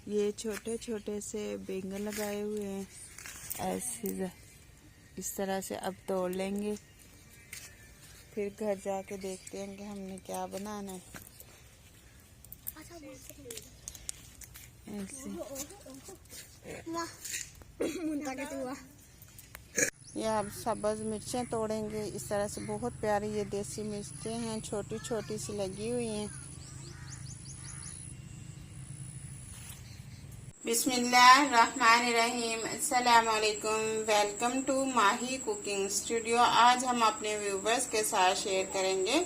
ये छोटे छोटे से बैंगन लगाए हुए हैं ऐसे, इस तरह से। अब तोड़ लेंगे, फिर घर जाके देखते हैं कि हमने क्या बनाना है। ऐसे ये अब सब्ज मिर्चें तोड़ेंगे इस तरह से। बहुत प्यारी ये देसी मिर्चें हैं, छोटी छोटी सी लगी हुई हैं। बिस्मिल्लाहिर्रहमानिर्रहीम। अस्सलाम वालेकुम। Welcome to Mahi cooking studio. आज हम अपने व्यूवर्स के साथ शेयर करेंगे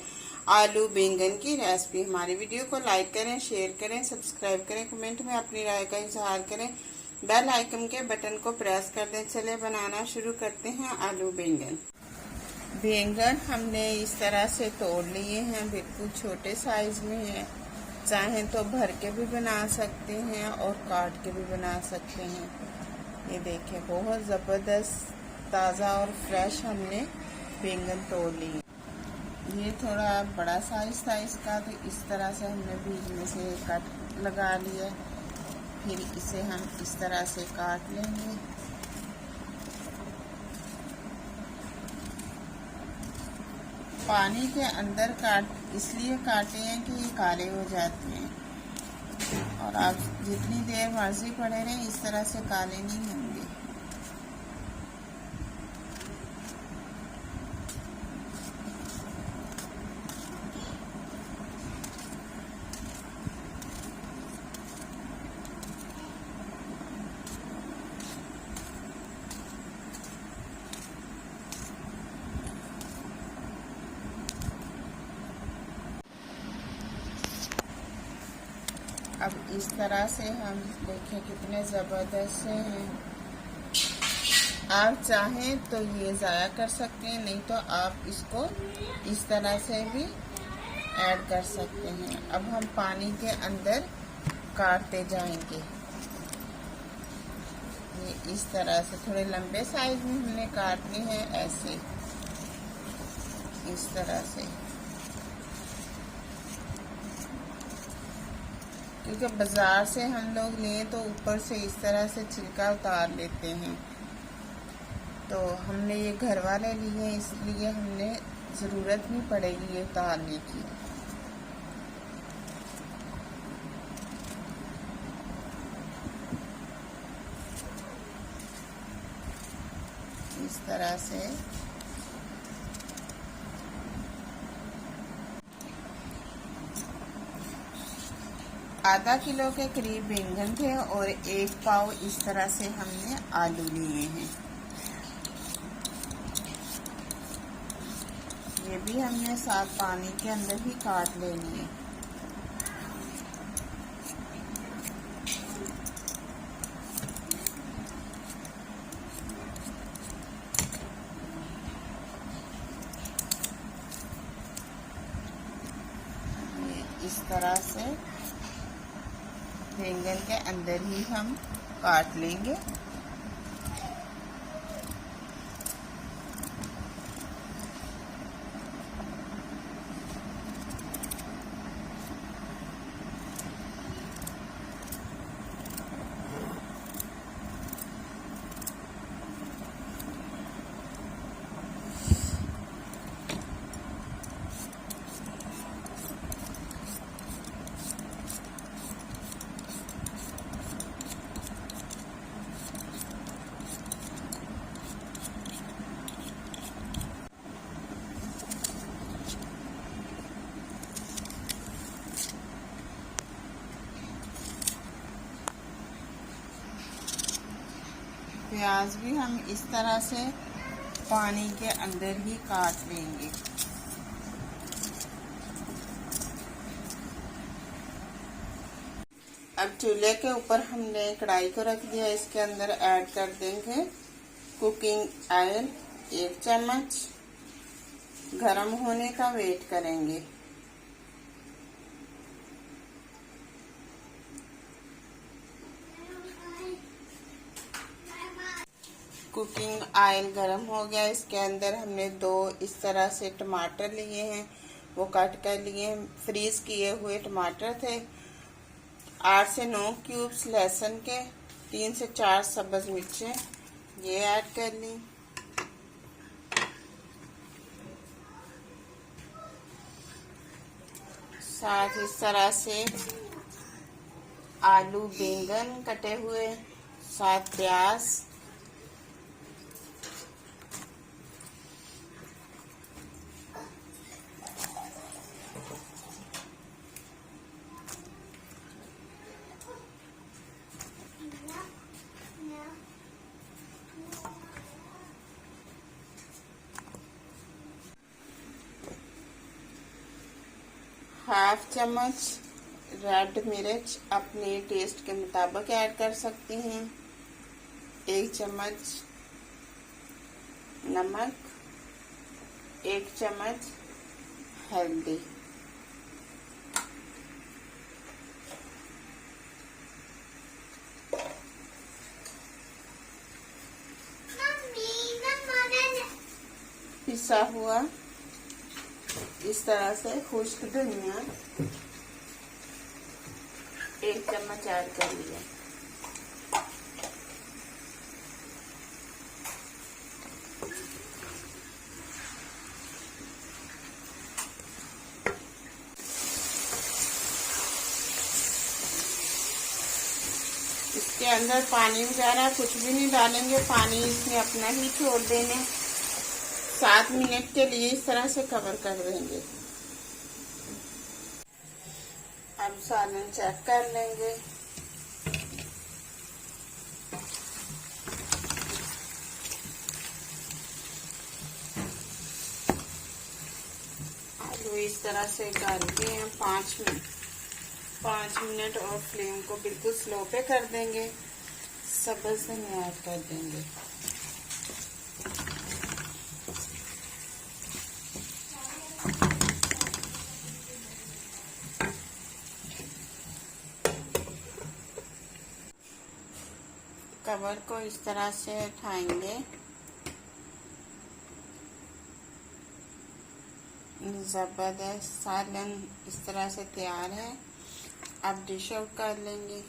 आलू बैंगन की रेसिपी। हमारी वीडियो को लाइक करें, शेयर करें, सब्सक्राइब करें, कमेंट में अपनी राय का इजहार करें, बेल आइकन के बटन को प्रेस कर दें। चले बनाना शुरू करते हैं आलू बैंगन। बैंगन हमने इस तरह से तोड़ लिए हैं, बिल्कुल छोटे साइज में है। चाहें तो भर के भी बना सकते हैं और काट के भी बना सकते हैं। ये देखें, बहुत ज़बरदस्त ताज़ा और फ्रेश हमने बैंगन तोड़ लिए। ये थोड़ा बड़ा साइज था इसका, तो इस तरह से हमने बीच में से कट लगा लिया। फिर इसे हम इस तरह से काट लेंगे। पानी के अंदर इसलिए काटे हैं कि ये काले हो जाते हैं, और आप जितनी देर मर्जी पड़े रहें इस तरह से काले नहीं होंगे। अब इस तरह से हम देखें कितने ज़बरदस्त से हैं। आप चाहें तो ये ज़ाया कर सकते हैं, नहीं तो आप इसको इस तरह से भी ऐड कर सकते हैं। अब हम पानी के अंदर काटते जाएंगे। ये इस तरह से थोड़े लंबे साइज में हमने काटने हैं, ऐसे इस तरह से। क्योंकि बाज़ार से हम लोग लें तो ऊपर से इस तरह से छिलका उतार लेते हैं, तो हमने ये घर वाले लिए हैं, इसलिए हमने ज़रूरत नहीं पड़ेगी ये उतारने की। इस तरह से आधा किलो के करीब बैंगन थे और 1 पाव इस तरह से हमने आलू लिए हैं। ये भी हमने साथ पानी के अंदर ही काट लेनी है। इस तरह से बैंगन के अंदर ही हम काट लेंगे। प्याज भी हम इस तरह से पानी के अंदर ही काट लेंगे। अब चूल्हे के ऊपर हमने कढ़ाई को रख दिया। इसके अंदर ऐड कर देंगे कुकिंग ऑयल 1 चम्मच। गरम होने का वेट करेंगे। कुकिंग ऑयल गरम हो गया। इसके अंदर हमने 2 इस तरह से टमाटर लिए हैं, वो काट कर लिए हैं। फ्रीज किए हुए टमाटर थे। 8 से 9 क्यूब्स लहसुन के, 3 से 4 सब्ज मिर्चें ये ऐड कर ली। साथ इस तरह से आलू बैंगन कटे हुए, साथ प्याज, हाफ चम्मच रेड मिर्च अपने टेस्ट के मुताबिक ऐड कर सकती हैं, 1 चम्मच नमक, 1 चम्मच हल्दी। पिसा हुआ इस तरह से खुश्क धनिया 1 चम्मच ऐड कर लिया। इसके अंदर पानी वगैरह कुछ भी नहीं डालेंगे, पानी इसने अपना ही छोड़ देने। 7 मिनट के लिए इस तरह से कवर कर देंगे। अब सालन चेक कर लेंगे। आलू इस तरह से डाल दिए हैं। 5 मिनट और फ्लेम को बिल्कुल स्लो पे कर देंगे। सब्ज धनिया ऐड कर देंगे। कवर को इस तरह से उठाएंगे। जबरदस्त सालन इस तरह से तैयार है। अब डिश आउट कर लेंगे।